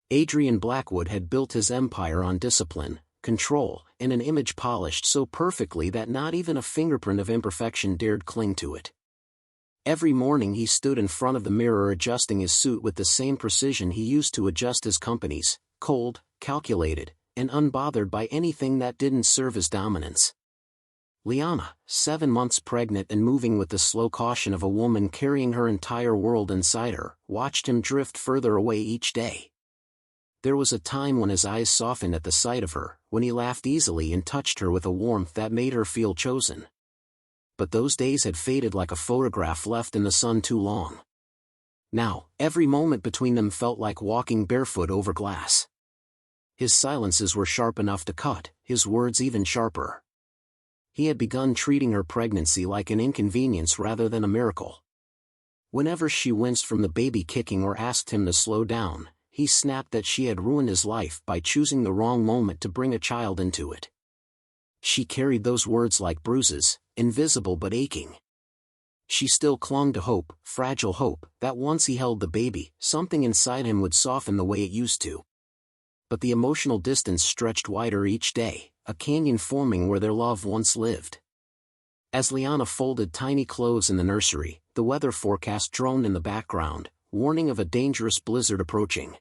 Adrian Blackwood had built his empire on discipline, control, and an image polished so perfectly that not even a fingerprint of imperfection dared cling to it. Every morning he stood in front of the mirror adjusting his suit with the same precision he used to adjust his company's, cold, calculated, and unbothered by anything that didn't serve his dominance. Liana, 7 months pregnant and moving with the slow caution of a woman carrying her entire world inside her, watched him drift further away each day. There was a time when his eyes softened at the sight of her, when he laughed easily and touched her with a warmth that made her feel chosen. But those days had faded like a photograph left in the sun too long. Now, every moment between them felt like walking barefoot over glass. His silences were sharp enough to cut, his words even sharper. He had begun treating her pregnancy like an inconvenience rather than a miracle. Whenever she winced from the baby kicking or asked him to slow down, he snapped that she had ruined his life by choosing the wrong moment to bring a child into it. She carried those words like bruises, invisible but aching. She still clung to hope, fragile hope, that once he held the baby, something inside him would soften the way it used to. But the emotional distance stretched wider each day, a canyon forming where their love once lived. As Liana folded tiny clothes in the nursery, the weather forecast droned in the background, warning of a dangerous blizzard approaching.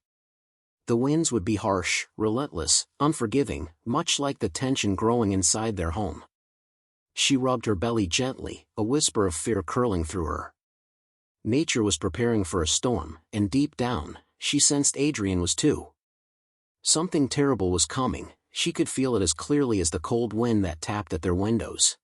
The winds would be harsh, relentless, unforgiving, much like the tension growing inside their home. She rubbed her belly gently, a whisper of fear curling through her. Nature was preparing for a storm, and deep down, she sensed Adrian was too. Something terrible was coming, she could feel it as clearly as the cold wind that tapped at their windows.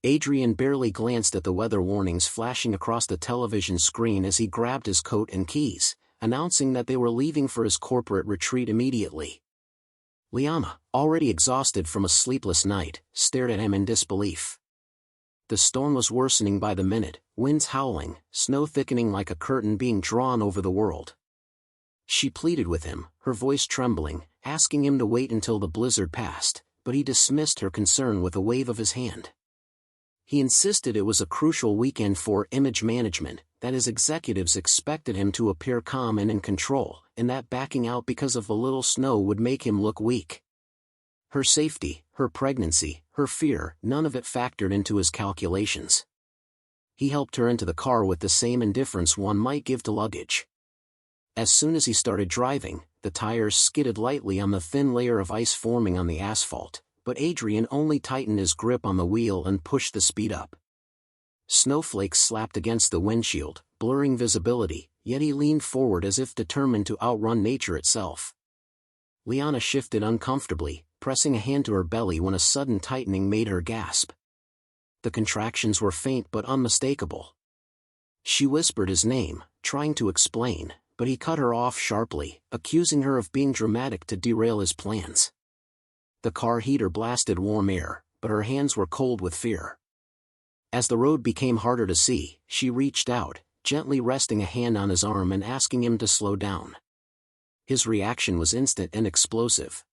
Adrian barely glanced at the weather warnings flashing across the television screen as he grabbed his coat and keys, announcing that they were leaving for his corporate retreat immediately. Liana, already exhausted from a sleepless night, stared at him in disbelief. The storm was worsening by the minute, winds howling, snow thickening like a curtain being drawn over the world. She pleaded with him, her voice trembling, asking him to wait until the blizzard passed, but he dismissed her concern with a wave of his hand. He insisted it was a crucial weekend for image management, that his executives expected him to appear calm and in control, and that backing out because of a little snow would make him look weak. Her safety, her pregnancy, her fear, none of it factored into his calculations. He helped her into the car with the same indifference one might give to luggage. As soon as he started driving, the tires skidded lightly on the thin layer of ice forming on the asphalt, but Adrian only tightened his grip on the wheel and pushed the speed up. Snowflakes slapped against the windshield, blurring visibility, yet he leaned forward as if determined to outrun nature itself. Liana shifted uncomfortably, pressing a hand to her belly when a sudden tightening made her gasp. The contractions were faint but unmistakable. She whispered his name, trying to explain, but he cut her off sharply, accusing her of being dramatic to derail his plans. The car heater blasted warm air, but her hands were cold with fear. As the road became harder to see, she reached out, gently resting a hand on his arm and asking him to slow down. His reaction was instant and explosive.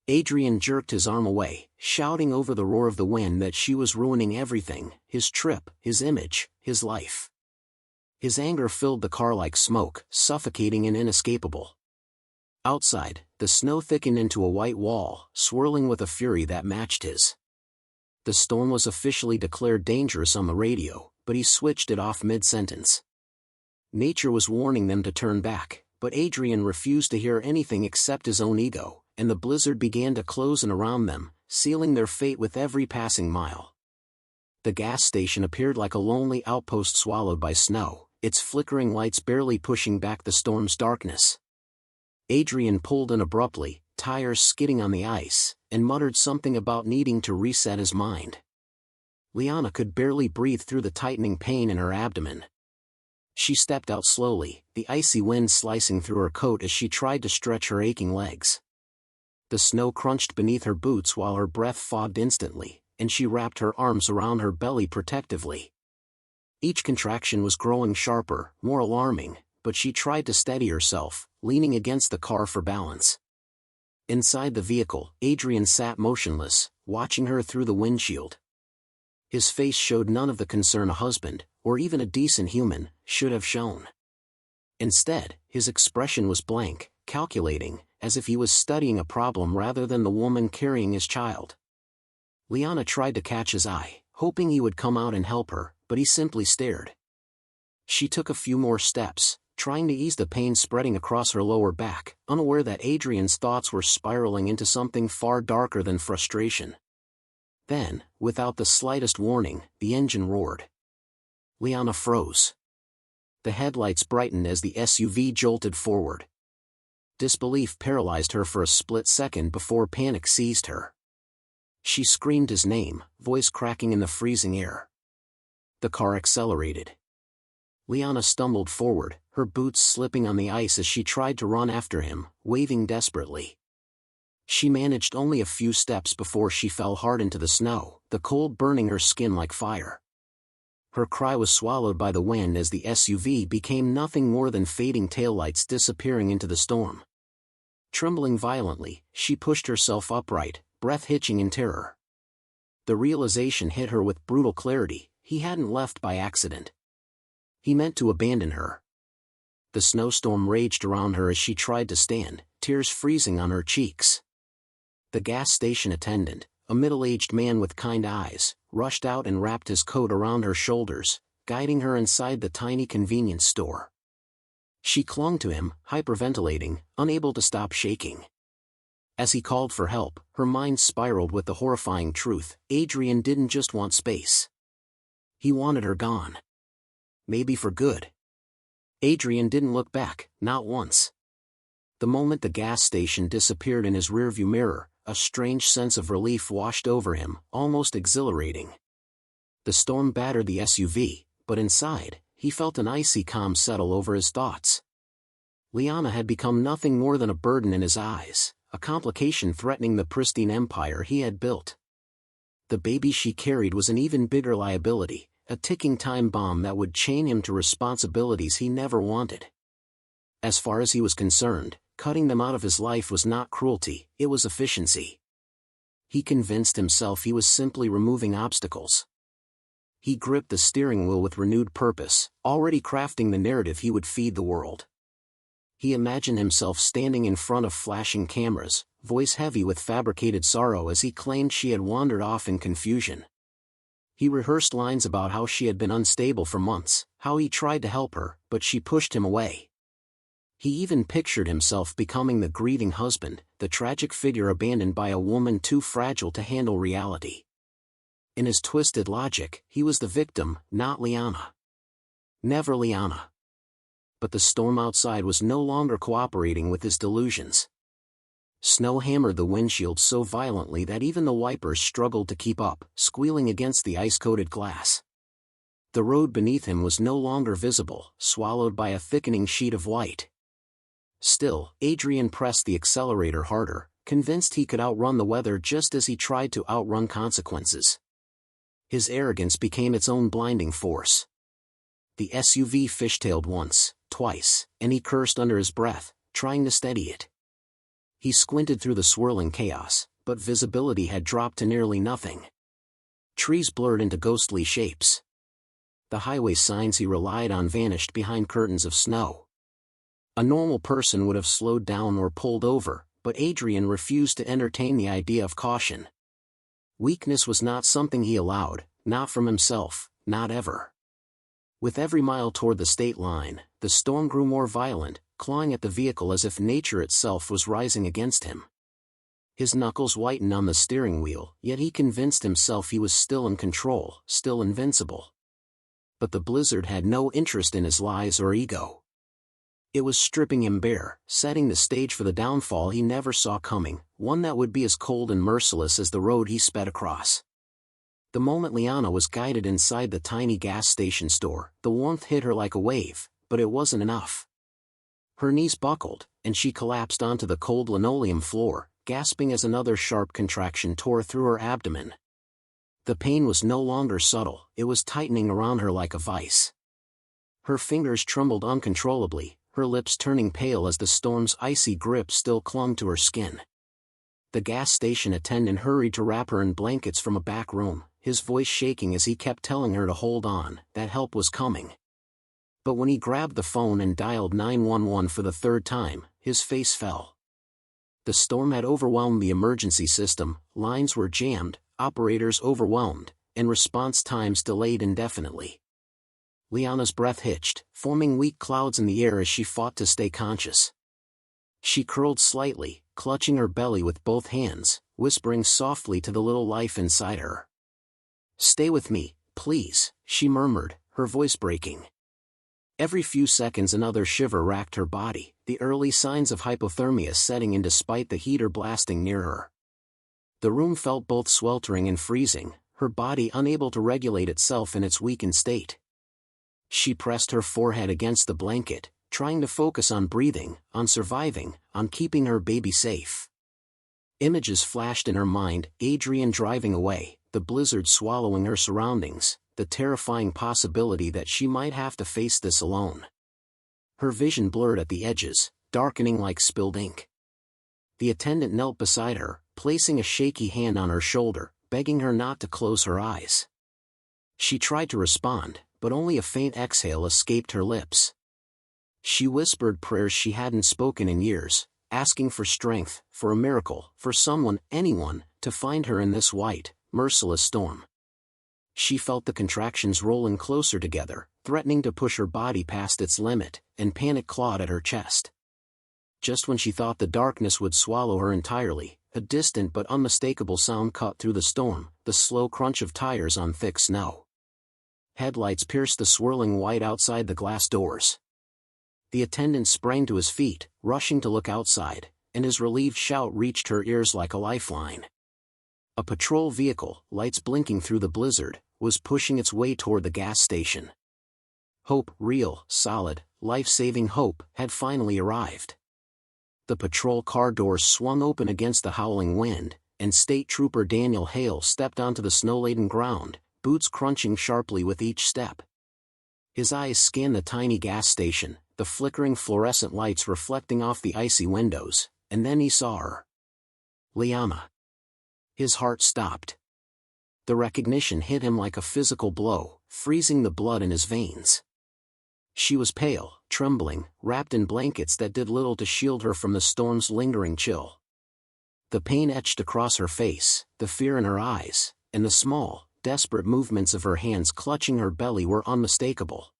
Adrian jerked his arm away, shouting over the roar of the wind that she was ruining everything, his trip, his image, his life. His anger filled the car like smoke, suffocating and inescapable. Outside, the snow thickened into a white wall, swirling with a fury that matched his. The storm was officially declared dangerous on the radio, but he switched it off mid-sentence. Nature was warning them to turn back, but Adrian refused to hear anything except his own ego, and the blizzard began to close in around them, sealing their fate with every passing mile. The gas station appeared like a lonely outpost swallowed by snow, its flickering lights barely pushing back the storm's darkness. Adrian pulled in abruptly, tires skidding on the ice, and muttered something about needing to reset his mind. Liana could barely breathe through the tightening pain in her abdomen. She stepped out slowly, the icy wind slicing through her coat as she tried to stretch her aching legs. The snow crunched beneath her boots while her breath fogged instantly, and she wrapped her arms around her belly protectively. Each contraction was growing sharper, more alarming, but she tried to steady herself, leaning against the car for balance. Inside the vehicle, Adrian sat motionless, watching her through the windshield. His face showed none of the concern a husband, or even a decent human, should have shown. Instead, his expression was blank, calculating, as if he was studying a problem rather than the woman carrying his child. Liana tried to catch his eye, hoping he would come out and help her, but he simply stared. She took a few more steps, trying to ease the pain spreading across her lower back, unaware that Adrian's thoughts were spiraling into something far darker than frustration. Then, without the slightest warning, the engine roared. Liana froze. The headlights brightened as the SUV jolted forward. Disbelief paralyzed her for a split second before panic seized her. She screamed his name, voice cracking in the freezing air. The car accelerated. Liana stumbled forward, her boots slipping on the ice as she tried to run after him, waving desperately. She managed only a few steps before she fell hard into the snow, the cold burning her skin like fire. Her cry was swallowed by the wind as the SUV became nothing more than fading taillights disappearing into the storm. Trembling violently, she pushed herself upright, breath hitching in terror. The realization hit her with brutal clarity: he hadn't left by accident. He meant to abandon her. The snowstorm raged around her as she tried to stand, tears freezing on her cheeks. The gas station attendant, a middle-aged man with kind eyes, rushed out and wrapped his coat around her shoulders, guiding her inside the tiny convenience store. She clung to him, hyperventilating, unable to stop shaking. As he called for help, her mind spiraled with the horrifying truth: Adrian didn't just want space. He wanted her gone. Maybe for good. Adrian didn't look back, not once. The moment the gas station disappeared in his rearview mirror, a strange sense of relief washed over him, almost exhilarating. The storm battered the SUV, but inside, he felt an icy calm settle over his thoughts. Liana had become nothing more than a burden in his eyes, a complication threatening the pristine empire he had built. The baby she carried was an even bigger liability, a ticking time bomb that would chain him to responsibilities he never wanted. As far as he was concerned, cutting them out of his life was not cruelty, it was efficiency. He convinced himself he was simply removing obstacles. He gripped the steering wheel with renewed purpose, already crafting the narrative he would feed the world. He imagined himself standing in front of flashing cameras, voice heavy with fabricated sorrow as he claimed she had wandered off in confusion. He rehearsed lines about how she had been unstable for months, how he tried to help her, but she pushed him away. He even pictured himself becoming the grieving husband, the tragic figure abandoned by a woman too fragile to handle reality. In his twisted logic, he was the victim, not Liana. Never Liana. But the storm outside was no longer cooperating with his delusions. Snow hammered the windshield so violently that even the wipers struggled to keep up, squealing against the ice-coated glass. The road beneath him was no longer visible, swallowed by a thickening sheet of white. Still, Adrian pressed the accelerator harder, convinced he could outrun the weather just as he tried to outrun consequences. His arrogance became its own blinding force. The SUV fishtailed once, twice, and he cursed under his breath, trying to steady it. He squinted through the swirling chaos, but visibility had dropped to nearly nothing. Trees blurred into ghostly shapes. The highway signs he relied on vanished behind curtains of snow. A normal person would have slowed down or pulled over, but Adrian refused to entertain the idea of caution. Weakness was not something he allowed, not from himself, not ever. With every mile toward the state line, the storm grew more violent, clawing at the vehicle as if nature itself was rising against him. His knuckles whitened on the steering wheel, yet he convinced himself he was still in control, still invincible. But the blizzard had no interest in his lies or ego. It was stripping him bare, setting the stage for the downfall he never saw coming, one that would be as cold and merciless as the road he sped across. The moment Liana was guided inside the tiny gas station store, the warmth hit her like a wave, but it wasn't enough. Her knees buckled, and she collapsed onto the cold linoleum floor, gasping as another sharp contraction tore through her abdomen. The pain was no longer subtle, it was tightening around her like a vice. Her fingers trembled uncontrollably, her lips turning pale as the storm's icy grip still clung to her skin. The gas station attendant hurried to wrap her in blankets from a back room, his voice shaking as he kept telling her to hold on, that help was coming. But when he grabbed the phone and dialed 911 for the third time, his face fell. The storm had overwhelmed the emergency system, lines were jammed, operators overwhelmed, and response times delayed indefinitely. Liana's breath hitched, forming weak clouds in the air as she fought to stay conscious. She curled slightly, clutching her belly with both hands, whispering softly to the little life inside her. "Stay with me, please," she murmured, her voice breaking. Every few seconds another shiver racked her body, the early signs of hypothermia setting in despite the heater blasting near her. The room felt both sweltering and freezing, her body unable to regulate itself in its weakened state. She pressed her forehead against the blanket, trying to focus on breathing, on surviving, on keeping her baby safe. Images flashed in her mind, Adrian driving away, the blizzard swallowing her surroundings, the terrifying possibility that she might have to face this alone. Her vision blurred at the edges, darkening like spilled ink. The attendant knelt beside her, placing a shaky hand on her shoulder, begging her not to close her eyes. She tried to respond, but only a faint exhale escaped her lips. She whispered prayers she hadn't spoken in years, asking for strength, for a miracle, for someone, anyone, to find her in this white, merciless storm. She felt the contractions rolling closer together, threatening to push her body past its limit, and panic clawed at her chest. Just when she thought the darkness would swallow her entirely, a distant but unmistakable sound cut through the storm, the slow crunch of tires on thick snow. Headlights pierced the swirling white outside the glass doors. The attendant sprang to his feet, rushing to look outside, and his relieved shout reached her ears like a lifeline. A patrol vehicle, lights blinking through the blizzard, was pushing its way toward the gas station. Hope, real, solid, life-saving hope, had finally arrived. The patrol car doors swung open against the howling wind, and State Trooper Daniel Hale stepped onto the snow-laden ground, boots crunching sharply with each step. His eyes scanned the tiny gas station, the flickering fluorescent lights reflecting off the icy windows, and then he saw her. Liana. His heart stopped. The recognition hit him like a physical blow, freezing the blood in his veins. She was pale, trembling, wrapped in blankets that did little to shield her from the storm's lingering chill. The pain etched across her face, the fear in her eyes, and the small, desperate movements of her hands clutching her belly were unmistakable.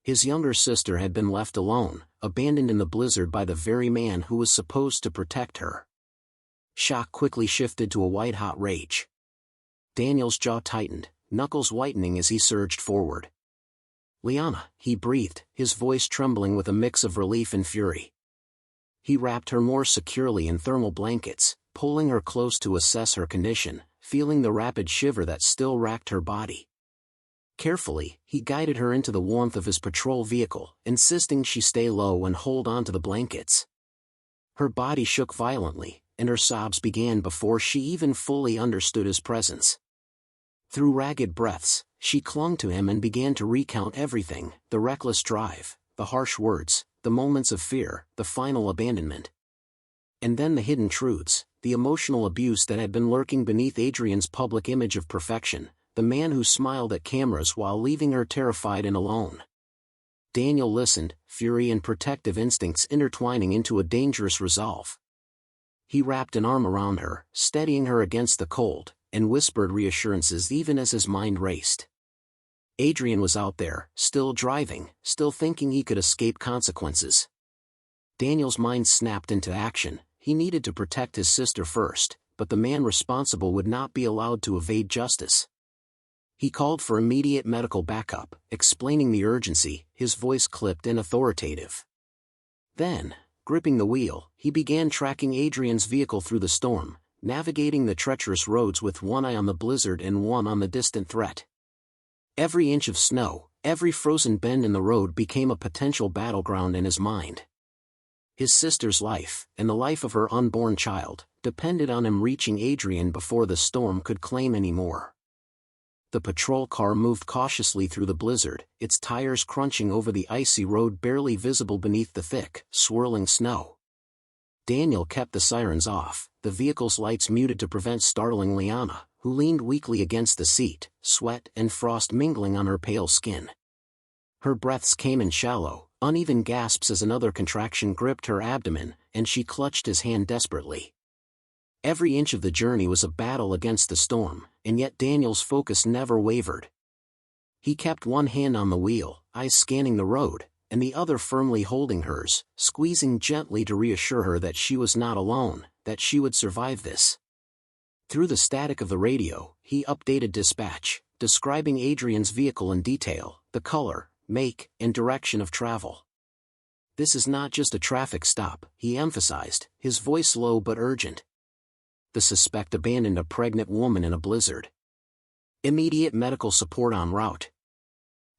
His younger sister had been left alone, abandoned in the blizzard by the very man who was supposed to protect her. Shock quickly shifted to a white-hot rage. Daniel's jaw tightened, knuckles whitening as he surged forward. "Liana," he breathed, his voice trembling with a mix of relief and fury. He wrapped her more securely in thermal blankets, pulling her close to assess her condition, feeling the rapid shiver that still racked her body. Carefully, he guided her into the warmth of his patrol vehicle, insisting she stay low and hold on to the blankets. Her body shook violently, and her sobs began before she even fully understood his presence. Through ragged breaths, she clung to him and began to recount everything, the reckless drive, the harsh words, the moments of fear, the final abandonment. And then the hidden truths, the emotional abuse that had been lurking beneath Adrian's public image of perfection, the man who smiled at cameras while leaving her terrified and alone. Daniel listened, fury and protective instincts intertwining into a dangerous resolve. He wrapped an arm around her, steadying her against the cold, and whispered reassurances even as his mind raced. Adrian was out there, still driving, still thinking he could escape consequences. Daniel's mind snapped into action. He needed to protect his sister first, but the man responsible would not be allowed to evade justice. He called for immediate medical backup, explaining the urgency, his voice clipped and authoritative. Then, gripping the wheel, he began tracking Adrian's vehicle through the storm, navigating the treacherous roads with one eye on the blizzard and one on the distant threat. Every inch of snow, every frozen bend in the road became a potential battleground in his mind. His sister's life, and the life of her unborn child, depended on him reaching Adrian before the storm could claim any more. The patrol car moved cautiously through the blizzard, its tires crunching over the icy road barely visible beneath the thick, swirling snow. Daniel kept the sirens off, the vehicle's lights muted to prevent startling Liana, who leaned weakly against the seat, sweat and frost mingling on her pale skin. Her breaths came in shallow, uneven gasps as another contraction gripped her abdomen, and she clutched his hand desperately. Every inch of the journey was a battle against the storm, and yet Daniel's focus never wavered. He kept one hand on the wheel, eyes scanning the road, and the other firmly holding hers, squeezing gently to reassure her that she was not alone, that she would survive this. Through the static of the radio, he updated dispatch, describing Adrian's vehicle in detail, the color, make, and direction of travel. "This is not just a traffic stop," he emphasized, his voice low but urgent. "The suspect abandoned a pregnant woman in a blizzard. Immediate medical support en route."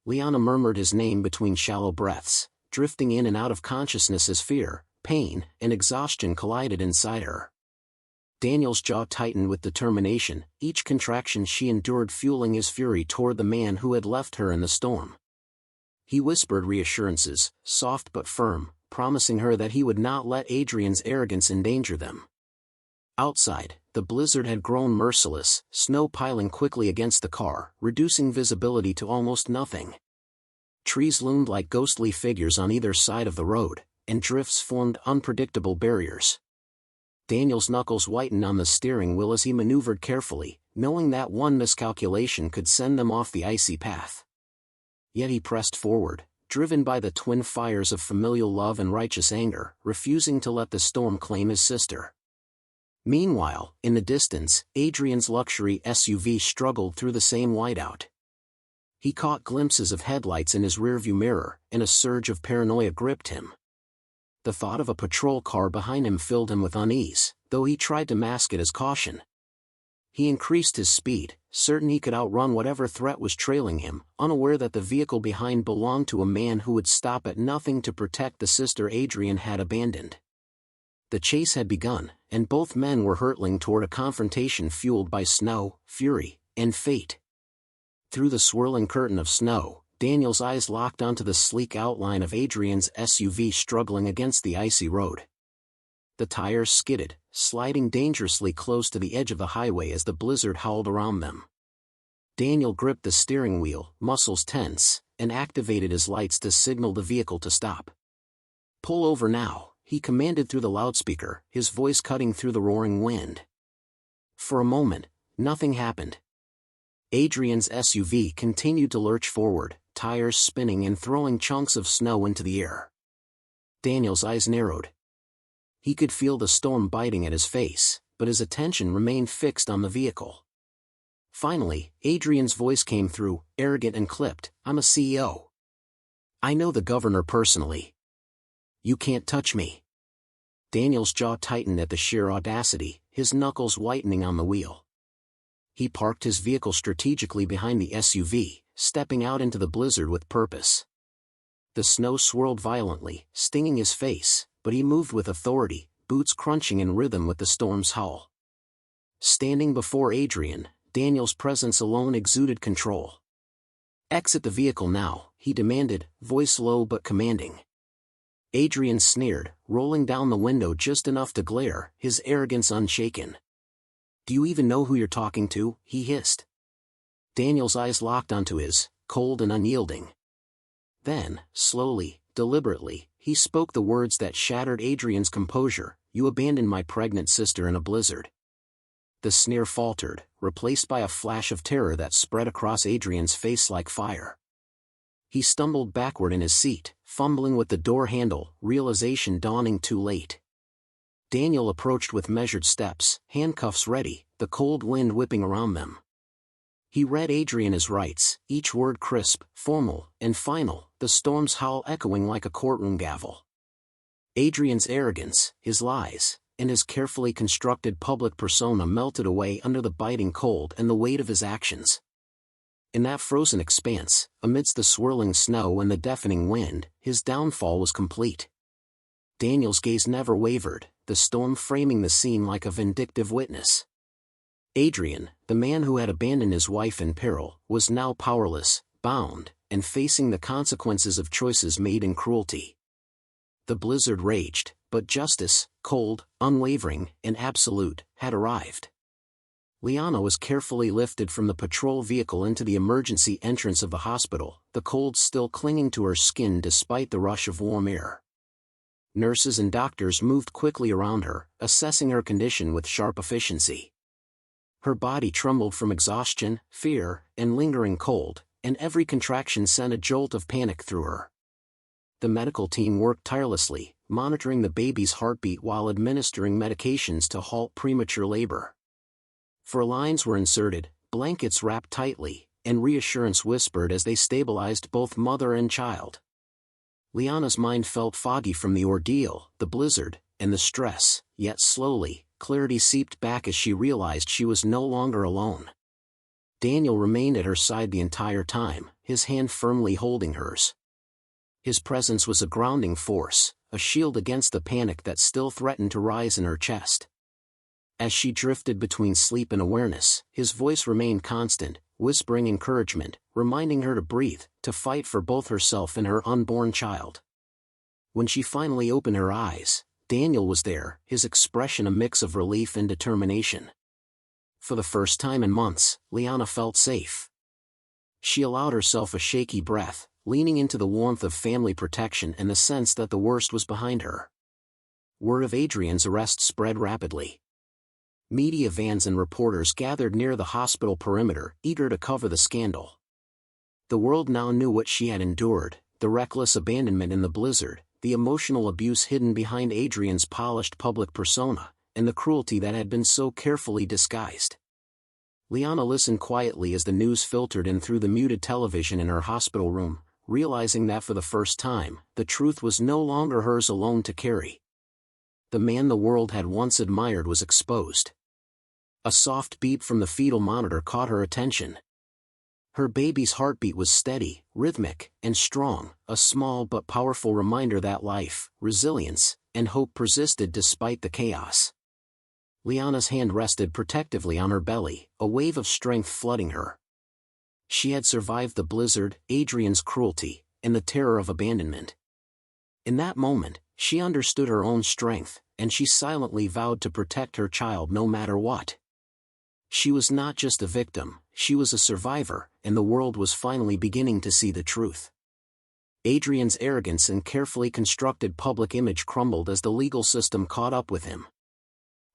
Liana murmured his name between shallow breaths, drifting in and out of consciousness as fear, pain, and exhaustion collided inside her. Daniel's jaw tightened with determination, each contraction she endured fueling his fury toward the man who had left her in the storm. He whispered reassurances, soft but firm, promising her that he would not let Adrian's arrogance endanger them. Outside, the blizzard had grown merciless, snow piling quickly against the car, reducing visibility to almost nothing. Trees loomed like ghostly figures on either side of the road, and drifts formed unpredictable barriers. Daniel's knuckles whitened on the steering wheel as he maneuvered carefully, knowing that one miscalculation could send them off the icy path. Yet he pressed forward, driven by the twin fires of familial love and righteous anger, refusing to let the storm claim his sister. Meanwhile, in the distance, Adrian's luxury SUV struggled through the same whiteout. He caught glimpses of headlights in his rearview mirror, and a surge of paranoia gripped him. The thought of a patrol car behind him filled him with unease, though he tried to mask it as caution. He increased his speed, certain he could outrun whatever threat was trailing him, unaware that the vehicle behind belonged to a man who would stop at nothing to protect the sister Adrian had abandoned. The chase had begun, and both men were hurtling toward a confrontation fueled by snow, fury, and fate. Through the swirling curtain of snow, Daniel's eyes locked onto the sleek outline of Adrian's SUV struggling against the icy road. The tires skidded, sliding dangerously close to the edge of the highway as the blizzard howled around them. Daniel gripped the steering wheel, muscles tense, and activated his lights to signal the vehicle to stop. "Pull over now," he commanded through the loudspeaker, his voice cutting through the roaring wind. For a moment, nothing happened. Adrian's SUV continued to lurch forward, tires spinning and throwing chunks of snow into the air. Daniel's eyes narrowed. He could feel the storm biting at his face, but his attention remained fixed on the vehicle. Finally, Adrian's voice came through, arrogant and clipped, "I'm a CEO. I know the governor personally. You can't touch me." Daniel's jaw tightened at the sheer audacity, his knuckles whitening on the wheel. He parked his vehicle strategically behind the SUV, stepping out into the blizzard with purpose. The snow swirled violently, stinging his face, but he moved with authority, boots crunching in rhythm with the storm's howl. Standing before Adrian, Daniel's presence alone exuded control. "Exit the vehicle now," he demanded, voice low but commanding. Adrian sneered, rolling down the window just enough to glare, his arrogance unshaken. "Do you even know who you're talking to?" he hissed. Daniel's eyes locked onto his, cold and unyielding. Then, slowly, deliberately, he spoke the words that shattered Adrian's composure, "You abandoned my pregnant sister in a blizzard." The sneer faltered, replaced by a flash of terror that spread across Adrian's face like fire. He stumbled backward in his seat, fumbling with the door handle, realization dawning too late. Daniel approached with measured steps, handcuffs ready, the cold wind whipping around them. He read Adrian his rights, each word crisp, formal, and final, the storm's howl echoing like a courtroom gavel. Adrian's arrogance, his lies, and his carefully constructed public persona melted away under the biting cold and the weight of his actions. In that frozen expanse, amidst the swirling snow and the deafening wind, his downfall was complete. Daniel's gaze never wavered, the storm framing the scene like a vindictive witness. Adrian, the man who had abandoned his wife in peril, was now powerless, bound, and facing the consequences of choices made in cruelty. The blizzard raged, but justice, cold, unwavering, and absolute, had arrived. Liana was carefully lifted from the patrol vehicle into the emergency entrance of the hospital, the cold still clinging to her skin despite the rush of warm air. Nurses and doctors moved quickly around her, assessing her condition with sharp efficiency. Her body trembled from exhaustion, fear, and lingering cold, and every contraction sent a jolt of panic through her. The medical team worked tirelessly, monitoring the baby's heartbeat while administering medications to halt premature labor. Lines were inserted, blankets wrapped tightly, and reassurance whispered as they stabilized both mother and child. Liana's mind felt foggy from the ordeal, the blizzard, and the stress, yet slowly, clarity seeped back as she realized she was no longer alone. Daniel remained at her side the entire time, his hand firmly holding hers. His presence was a grounding force, a shield against the panic that still threatened to rise in her chest. As she drifted between sleep and awareness, his voice remained constant, whispering encouragement, reminding her to breathe, to fight for both herself and her unborn child. When she finally opened her eyes, Daniel was there, his expression a mix of relief and determination. For the first time in months, Liana felt safe. She allowed herself a shaky breath, leaning into the warmth of family protection and the sense that the worst was behind her. Word of Adrian's arrest spread rapidly. Media vans and reporters gathered near the hospital perimeter, eager to cover the scandal. The world now knew what she had endured, the reckless abandonment in the blizzard, the emotional abuse hidden behind Adrian's polished public persona, and the cruelty that had been so carefully disguised. Liana listened quietly as the news filtered in through the muted television in her hospital room, realizing that for the first time, the truth was no longer hers alone to carry. The man the world had once admired was exposed. A soft beep from the fetal monitor caught her attention. Her baby's heartbeat was steady, rhythmic, and strong, a small but powerful reminder that life, resilience, and hope persisted despite the chaos. Liana's hand rested protectively on her belly, a wave of strength flooding her. She had survived the blizzard, Adrian's cruelty, and the terror of abandonment. In that moment, she understood her own strength, and she silently vowed to protect her child no matter what. She was not just a victim, she was a survivor, and the world was finally beginning to see the truth. Adrian's arrogance and carefully constructed public image crumbled as the legal system caught up with him.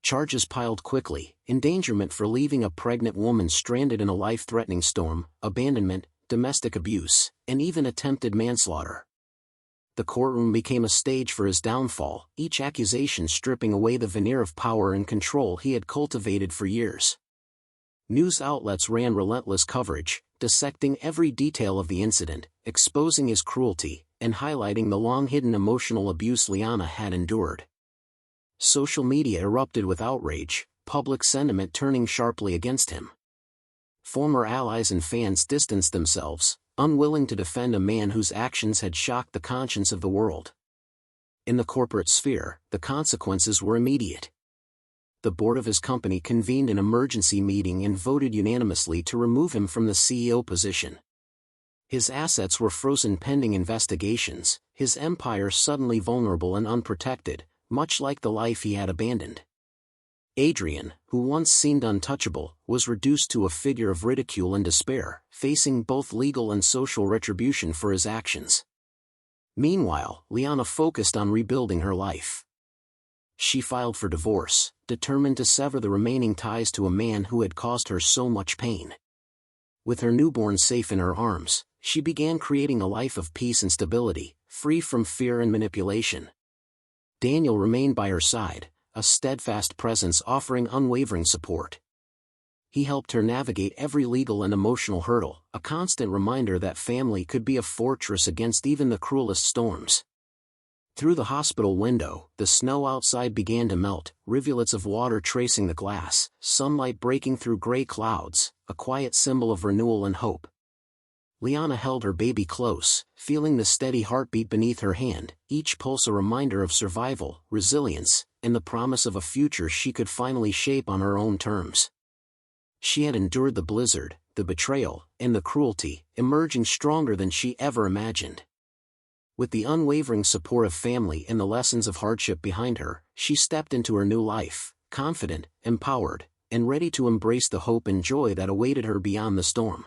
Charges piled quickly: endangerment for leaving a pregnant woman stranded in a life-threatening storm, abandonment, domestic abuse, and even attempted manslaughter. The courtroom became a stage for his downfall, each accusation stripping away the veneer of power and control he had cultivated for years. News outlets ran relentless coverage, dissecting every detail of the incident, exposing his cruelty, and highlighting the long-hidden emotional abuse Liana had endured. Social media erupted with outrage, public sentiment turning sharply against him. Former allies and fans distanced themselves, unwilling to defend a man whose actions had shocked the conscience of the world. In the corporate sphere, the consequences were immediate. The board of his company convened an emergency meeting and voted unanimously to remove him from the CEO position. His assets were frozen pending investigations, his empire suddenly vulnerable and unprotected, much like the life he had abandoned. Adrian, who once seemed untouchable, was reduced to a figure of ridicule and despair, facing both legal and social retribution for his actions. Meanwhile, Liana focused on rebuilding her life. She filed for divorce, determined to sever the remaining ties to a man who had caused her so much pain. With her newborn safe in her arms, she began creating a life of peace and stability, free from fear and manipulation. Daniel remained by her side, a steadfast presence offering unwavering support. He helped her navigate every legal and emotional hurdle, a constant reminder that family could be a fortress against even the cruelest storms. Through the hospital window, the snow outside began to melt, rivulets of water tracing the glass, sunlight breaking through gray clouds, a quiet symbol of renewal and hope. Liana held her baby close, feeling the steady heartbeat beneath her hand, each pulse a reminder of survival, resilience, and the promise of a future she could finally shape on her own terms. She had endured the blizzard, the betrayal, and the cruelty, emerging stronger than she ever imagined. With the unwavering support of family and the lessons of hardship behind her, she stepped into her new life, confident, empowered, and ready to embrace the hope and joy that awaited her beyond the storm.